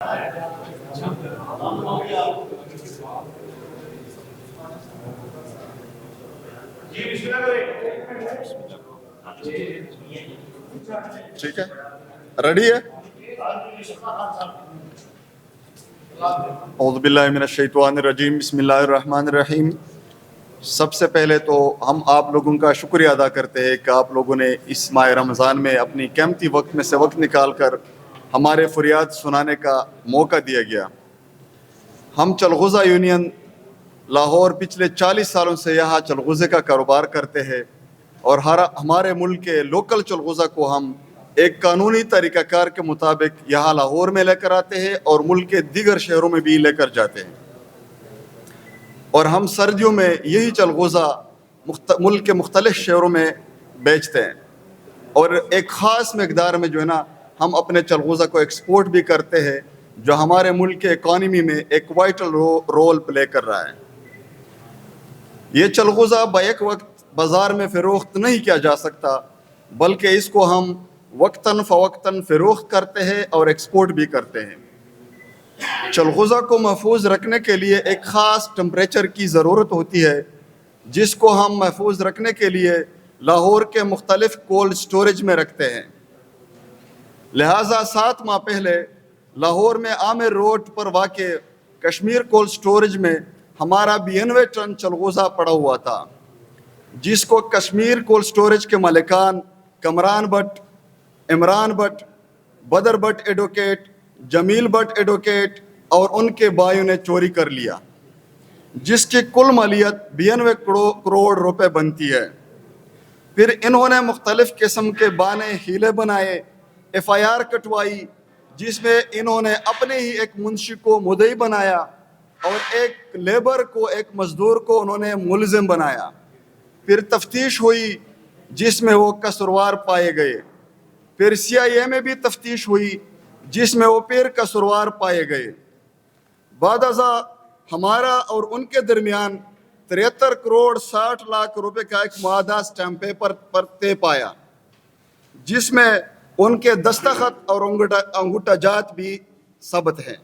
ٹھیک ہے، ریڈی ہے؟ اعوذ باللہ من الشیطان الرجیم، بسم اللہ الرحمن الرحیم۔ سب سے پہلے تو ہم آپ لوگوں کا شکریہ ادا کرتے ہیں کہ آپ لوگوں نے اس ماہ رمضان میں اپنی قیمتی وقت میں سے وقت نکال کر ہمارے فریاد سنانے کا موقع دیا گیا۔ ہم چلغوزہ یونین لاہور پچھلے 40 سالوں سے یہاں چلغوزے کا کاروبار کرتے ہیں، اور ہمارے ملک کے لوکل چلغوزہ کو ہم ایک قانونی طریقہ کار کے مطابق یہاں لاہور میں لے کر آتے ہیں اور ملک کے دیگر شہروں میں بھی لے کر جاتے ہیں، اور ہم سردیوں میں یہی چلغوزہ ملک کے مختلف شہروں میں بیچتے ہیں، اور ایک خاص مقدار میں جو ہے نا ہم اپنے چلغوزہ کو ایکسپورٹ بھی کرتے ہیں، جو ہمارے ملک کے اکانومی میں ایک وائٹل رول پلے کر رہا ہے۔ یہ چلغوزہ بیک وقت بازار میں فروخت نہیں کیا جا سکتا، بلکہ اس کو ہم وقتاً فوقتاً فروخت کرتے ہیں اور ایکسپورٹ بھی کرتے ہیں۔ چلغوزہ کو محفوظ رکھنے کے لیے ایک خاص ٹمپریچر کی ضرورت ہوتی ہے، جس کو ہم محفوظ رکھنے کے لیے لاہور کے مختلف کولڈ سٹوریج میں رکھتے ہیں۔ لہٰذا 7 ماہ پہلے لاہور میں عامر روڈ پر واقع کشمیر کولڈ سٹوریج میں ہمارا 92 ٹن چلغوزہ پڑا ہوا تھا، جس کو کشمیر کولڈ سٹوریج کے مالکان کمران بٹ، عمران بٹ، بدر بٹ ایڈوکیٹ، جمیل بٹ ایڈوکیٹ اور ان کے بھائیوں نے چوری کر لیا، جس کی کل مالیت 92 کروڑ روپے بنتی ہے۔ پھر انہوں نے مختلف قسم کے بانے ہیلے بنائے، FIR کٹوائی، جس میں انہوں نے اپنے ہی ایک منشی کو مدعی بنایا اور ایک لیبر کو، ایک مزدور کو انہوں نے ملزم بنایا۔ پھر تفتیش ہوئی جس میں وہ قصوروار پائے گئے۔ پھر CIA میں بھی تفتیش ہوئی جس میں وہ پھر قصوروار پائے گئے۔ بعد ازاں ہمارا اور ان کے درمیان 73 کروڑ 60 لاکھ روپے کا ایک معاہدہ اسٹیمپ پیپر پر طے پایا، جس میں ان کے دستخط اور انگوٹھا جات بھی ثبت ہیں،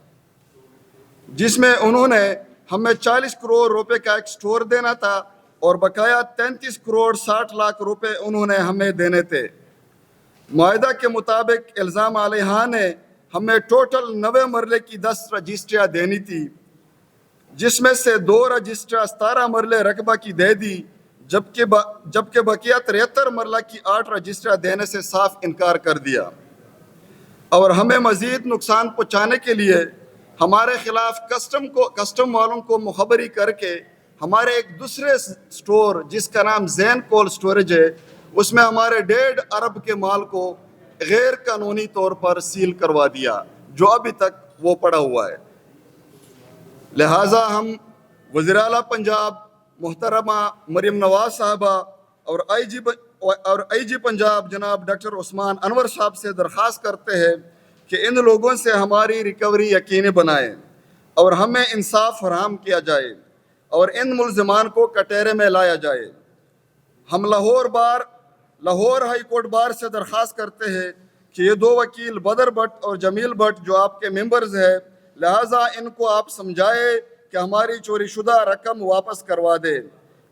جس میں انہوں نے ہمیں 40 کروڑ روپے کا ایک سٹور دینا تھا اور بقایا 33 کروڑ 60 لاکھ روپے انہوں نے ہمیں دینے تھے۔ معاہدہ کے مطابق الزام علیہ نے ہمیں ٹوٹل 90 مرلے کی 10 رجسٹریاں دینی تھی، جس میں سے 2 رجسٹریاں 17 مرلے رقبہ کی دے دی، جبکہ بقیہ 73 مرلہ کی 8 رجسٹریاں دینے سے صاف انکار کر دیا، اور ہمیں مزید نقصان پہنچانے کے لیے ہمارے خلاف کسٹم والوں کو مخبری کر کے ہمارے ایک دوسرے سٹور جس کا نام زین کولڈ سٹوریج ہے، اس میں ہمارے 1.5 ارب کے مال کو غیر قانونی طور پر سیل کروا دیا، جو ابھی تک وہ پڑا ہوا ہے۔ لہٰذا ہم وزیر اعلیٰ پنجاب محترمہ مریم نواز صاحبہ اور آئی جی پنجاب جناب ڈاکٹر عثمان انور صاحب سے درخواست کرتے ہیں کہ ان لوگوں سے ہماری ریکوری یقینی بنائیں اور ہمیں انصاف فراہم کیا جائے اور ان ملزمان کو کٹہرے میں لایا جائے۔ ہم لاہور ہائی کورٹ بار سے درخواست کرتے ہیں کہ یہ 2 وکیل بدر بٹ اور جمیل بٹ جو آپ کے ممبرز ہیں، لہٰذا ان کو آپ سمجھائے کہ ہماری چوری شدہ رقم واپس کروا دے۔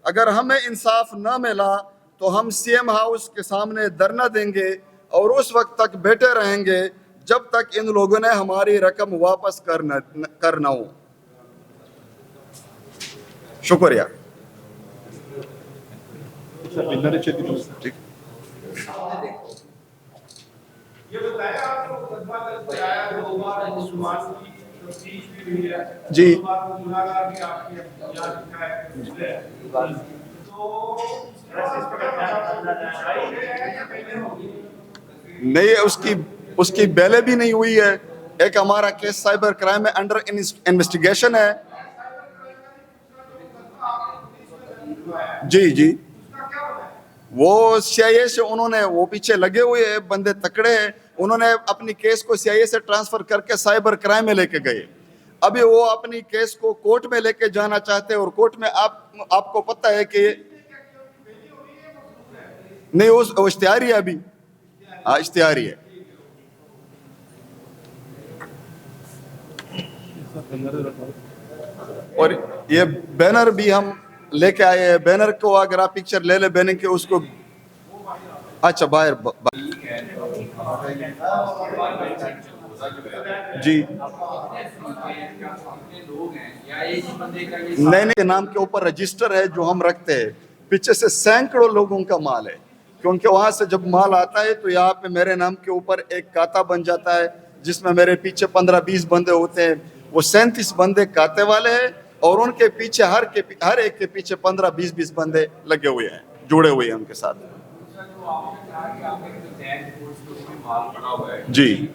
اگر ہمیں انصاف نہ ملا تو ہم CM ہاؤس کے سامنے دھرنا دیں گے اور اس وقت تک بیٹھے رہیں گے جب تک ان لوگوں نے ہماری رقم واپس کرنا ہو۔ شکریہ۔ جی نہیں، اس کی بیلے بھی نہیں ہوئی ہے۔ ایک ہمارا کیس سائبر کرائم میں انڈر انویسٹیگیشن ہے۔ جی وہ CIA سے انہوں نے، وہ پیچھے لگے ہوئے ہیں، بندے تکڑے ہیں، انہوں نے اپنی کیس کو CIA سے ٹرانسفر کر کے سائبر کرائم میں لے کے گئے۔ ابھی وہ اپنی کیس کو کورٹ میں لے کے جانا چاہتے ہیں، اور کورٹ میں آپ کو پتہ ہے کہ نہیں، وہ اشتہاری ہے، ابھی اشتہاری ہے۔ اور یہ بینر بھی ہم لے کے آئے ہیں. بینر کو اگر آپ پکچر لے لیں بینر کے اس کو, اچھا باہر جی نئے نئے نام کے اوپر رجسٹر ہے جو ہم رکھتے ہیں. پیچھے سے سینکڑوں لوگوں کا مال ہے, کیونکہ وہاں سے جب مال آتا ہے تو یہاں پہ میرے نام کے اوپر ایک کاتا بن جاتا ہے جس میں میرے پیچھے 15-20 بندے ہوتے ہیں. وہ 37 بندے کاتے والے ہیں اور ان کے پیچھے ہر ایک کے پیچھے 15-20 بندے لگے ہوئے ہیں, جڑے ہوئے ہیں ان کے ساتھ. جی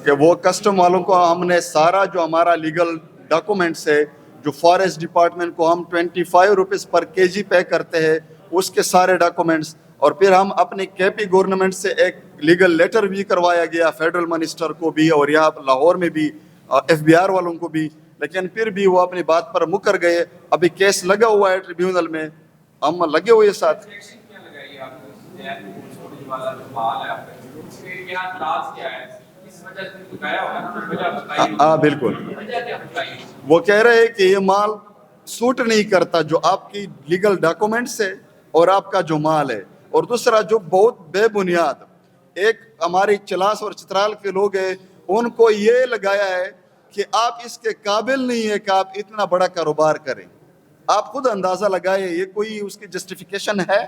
کہ وہ کسٹم والوں کو ہم نے سارا جو ہمارا لیگل ڈاکومنٹس ہے جو فارسٹ ڈپارٹمنٹ کو ہم 25 روپیز پر kg پے کرتے ہیں اس کے سارے ڈاکومنٹس, اور پھر ہم اپنی کے پی گورنمنٹ سے ایک لیگل لیٹر بھی کروایا گیا فیڈرل منسٹر کو بھی اور یہاں لاہور میں بھی FBI والوں کو بھی, لیکن پھر بھی وہ اپنی بات پر مکر گئے. ابھی کیس لگا ہوا ہے ٹریبیونل میں, ہم لگے ہوئے ساتھ. ہاں بالکل, وہ کہہ رہے ہیں کہ یہ مال سوٹ نہیں کرتا جو آپ کی لیگل ڈاکومنٹس ہے اور آپ کا جو مال ہے. اور دوسرا جو بہت بے بنیاد ایک ہماری چلاس اور چترال کے لوگ ہیں ان کو یہ لگایا ہے کہ آپ اس کے قابل نہیں ہے کہ آپ اتنا بڑا کاروبار کریں. آپ خود اندازہ لگائے, یہ کوئی اس کی جسٹیفیکیشن ہے؟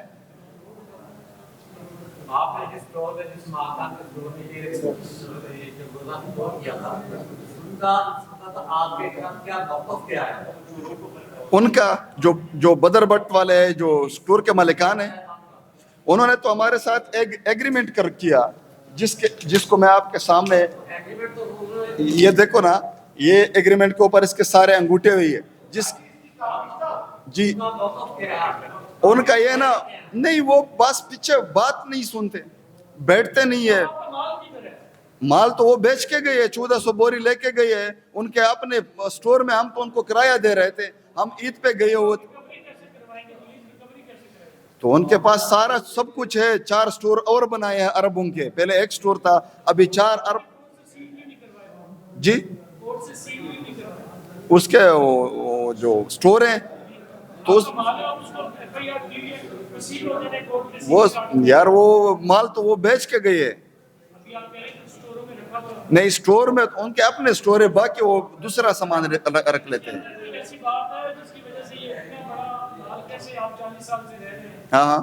آپ نے جس طور پہ جس ماتا کے دور میں یہ گزار کیا تھا ان کا آپ کے کیا موقف کیا ہے؟ ان کا جو بدر بٹ والے ہیں جو اسٹور کے مالکان ہیں انہوں نے تو ہمارے ساتھ ایک ایگریمنٹ کیا جس کو میں آپ کے سامنے, یہ دیکھو نا, یہ ایگریمنٹ کے اوپر اس کے سارے انگوٹھے ہوئی ہے جی ان کا یہ نا نہیں, وہ بس پیچھے بات نہیں سنتے, بیٹھتے نہیں ہے. مال تو وہ بیچ کے گئے, 1400 بوری لے کے گئے ہیں ان کے اپنے سٹور میں. ہم تو ان کو کرایہ دے رہے تھے, ہم عید پہ گئے ہوئے تو ان کے پاس سارا سب کچھ ہے. 4 سٹور اور بنائے ہیں عربوں کے, پہلے ایک سٹور تھا ابھی 4 عرب. جی اس کے جو سٹور ہیں تو وہ یار وہ مال تو وہ بیچ کے گئے ہیں. نہیں سٹور میں ان کے اپنے سٹور ہے, باقی وہ دوسرا سامان رکھ لیتے ہیں. ہاں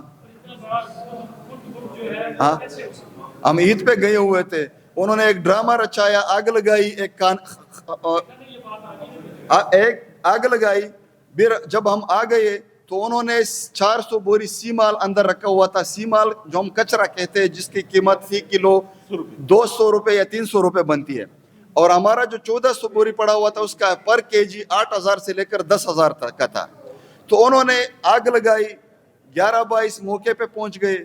ہاں ہم عید پہ گئے ہوئے تھے, انہوں نے ایک ڈرامہ رچایا, آگ لگائی, ایک آگ لگائی. پھر جب ہم آ گئے تو انہوں نے 400 بوری سی مال اندر رکھا ہوا تھا. سی مال جو ہم کچرا کہتے ہیں جس کی قیمت فی کلو 200 روپے یا 300 روپے بنتی ہے, اور ہمارا جو 1400 بوری پڑا ہوا تھا اس کا پر kg 8000 سے لے کر 10,000 تک کا تھا. تو انہوں نے آگ لگائی, 11-22 موقع پہ پہنچ گئے,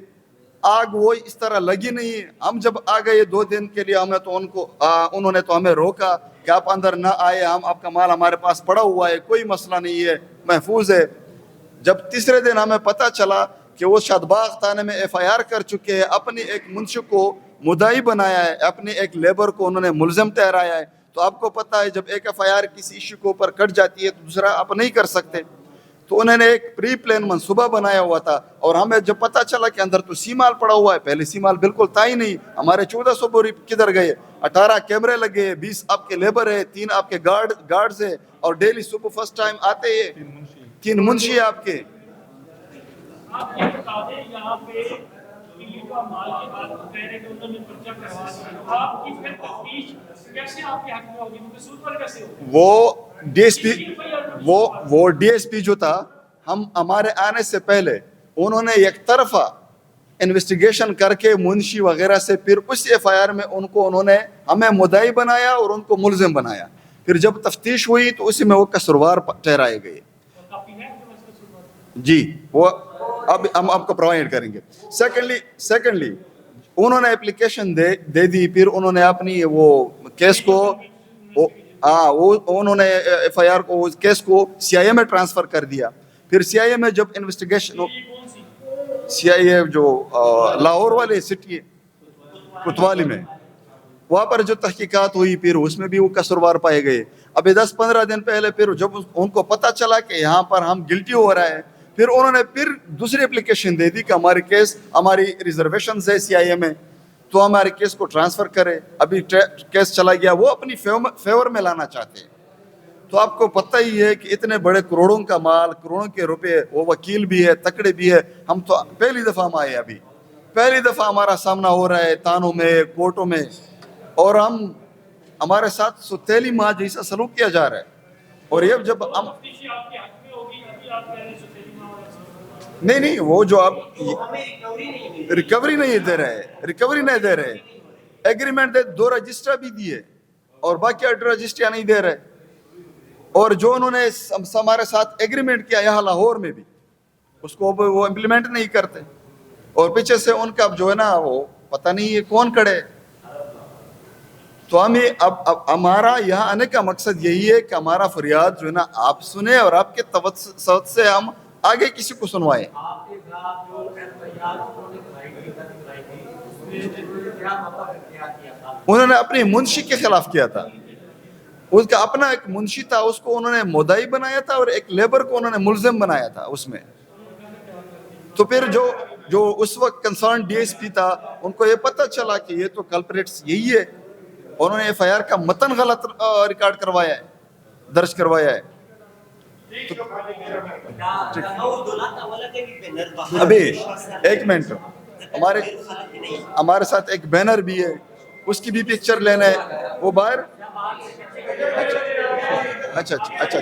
آگ وہ اس طرح لگی نہیں. ہم جب آ گئے 2 دن کے لیے ہمیں تو انہوں نے تو ہمیں روکا کہ آپ اندر نہ آئے, ہم آپ کا مال ہمارے پاس پڑا ہوا ہے, کوئی مسئلہ نہیں ہے, محفوظ ہے. جب تیسرے دن ہمیں پتہ چلا کہ وہ شادباغ تھانے میں FIR کر چکے ہیں, اپنی ایک منشی کو مدعی بنایا ہے, اپنے ایک لیبر کو انہوں نے ملزم ٹھہرایا ہے. تو آپ کو پتہ ہے جب ایک FIR کسی ایشو کے اوپر کٹ جاتی ہے تو دوسرا آپ نہیں کر سکتے. تو انہوں نے ایک پری پلان منصوبہ بنایا ہوا تھا, اور ہمیں جب پتہ چلا کہ اندر تو سی مال پڑا ہوا ہے, پہلے سی مال بالکل تھا ہی نہیں. ہمارے 1400 بوری کدھر گئے؟ 18 کیمرے لگے, 20 آپ کے لیبر ہے, 3 آپ کے گارڈز ہے, اور ڈیلی صبح فرسٹ ٹائم آتے ہیں 3 منشی آپ کے. آپ یہ بتا دیں یہاں پہ کا مال کی بات کہہ رہے کہ انہوں نے پرچہ کروا دیا, آپ کی پھر تفتیش کیسے آپ کے حق میں ہوگی, مقصود پر کیسے ہوگی؟ وہ ڈی ایس پی جو تھا, ہمارے آنے سے پہلے انہوں نے یک طرفہ انویسٹیگیشن کر کے منشی وغیرہ سے پھر اس FIR میں انہوں نے ہمیں مدعی بنایا اور ان کو ملزم بنایا. پھر جب تفتیش ہوئی تو اسی میں وہ قصوروار ٹھہرائے گئے. جی وہ اب ہم آپ کو پرووائڈ کریں گے. سیکنڈلی انہوں نے اپلیکیشن دے دی, پھر انہوں نے اپنی وہ کیس کو انہوں نے FIR کو کیس کو CIA میں ٹرانسفر کر دیا. پھر سی آئی اے میں جب انویسٹیگیشن ہو, سی آئی اے جو لاہور والے سٹی کوتوالی میں, وہاں پر جو تحقیقات ہوئی پھر اس میں بھی وہ قصوروار پائے گئے. ابھی 10-15 دن پہلے پھر جب ان کو پتہ چلا کہ یہاں پر ہم گلٹی ہو رہا ہے, پھر انہوں نے پھر دوسری اپلیکیشن دے دی کہ ہماری کیس, ہماری ریزرویشنز ہے سی آئی اے میں, تو ہمارے کیس کو ٹرانسفر کرے. ابھی کیس چلا گیا, وہ اپنی فیور میں لانا چاہتے ہیں. تو آپ کو پتہ ہی ہے کہ اتنے بڑے کروڑوں کا مال, کروڑوں کے روپے, وہ وکیل بھی ہے, تکڑے بھی ہے. ہم تو پہلی دفعہ ہم آئے, ابھی پہلی دفعہ ہمارا سامنا ہو رہا ہے تانوں میں, کورٹوں میں, اور ہمارے ساتھ سوتیلی ماں جیسا سلوک کیا جا رہا ہے. اور یہ جب ہم نہیں وہ جو آپ ریکوری نہیں دے رہے, ایگریمنٹ دے 2 رجسٹر بھی دیے اور باقی 8 رجسٹریاں نہیں دے رہے. اور جو انہوں نے ہمارے ساتھ ایگریمنٹ کیا یہاں لاہور میں بھی, اس کو وہ امپلیمنٹ نہیں کرتے. اور پیچھے سے ان کا جو ہے نا وہ پتہ نہیں یہ کون کڑے. تو ہمیں اب ہمارا یہاں آنے کا مقصد یہی ہے کہ ہمارا فریاد جو ہے نا آپ سنیں, اور آپ کے توسط سے ہم آگے کسی کو سنوائیں. انہوں نے اپنے منشی کے خلاف کیا تھا, اس کا اپنا ایک منشی تھا, اس کو انہوں نے مدعی بنایا تھا, اور ایک لیبر کو انہوں نے ملزم بنایا تھا اس میں. تو پھر جو اس وقت کنسرن ڈی ایس پی تھا, ان کو یہ پتہ چلا کہ یہ تو کلپریٹس یہی ہے, انہوں نے ایف آئی آر کا متن غلط ریکارڈ کروایا ہے, درج کروایا ہے. ابھی ایک منٹ, ہمارے ساتھ ایک بینر بھی ہے, اس کی بھی پکچر لینا ہے. وہ باہر اچھا سر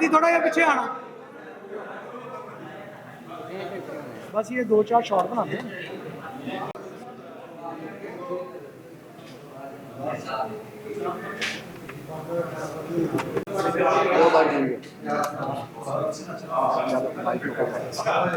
جی تھوڑا جہا پیچھے آنا, بس یہ 2-4 شاٹ بناتے ہیں.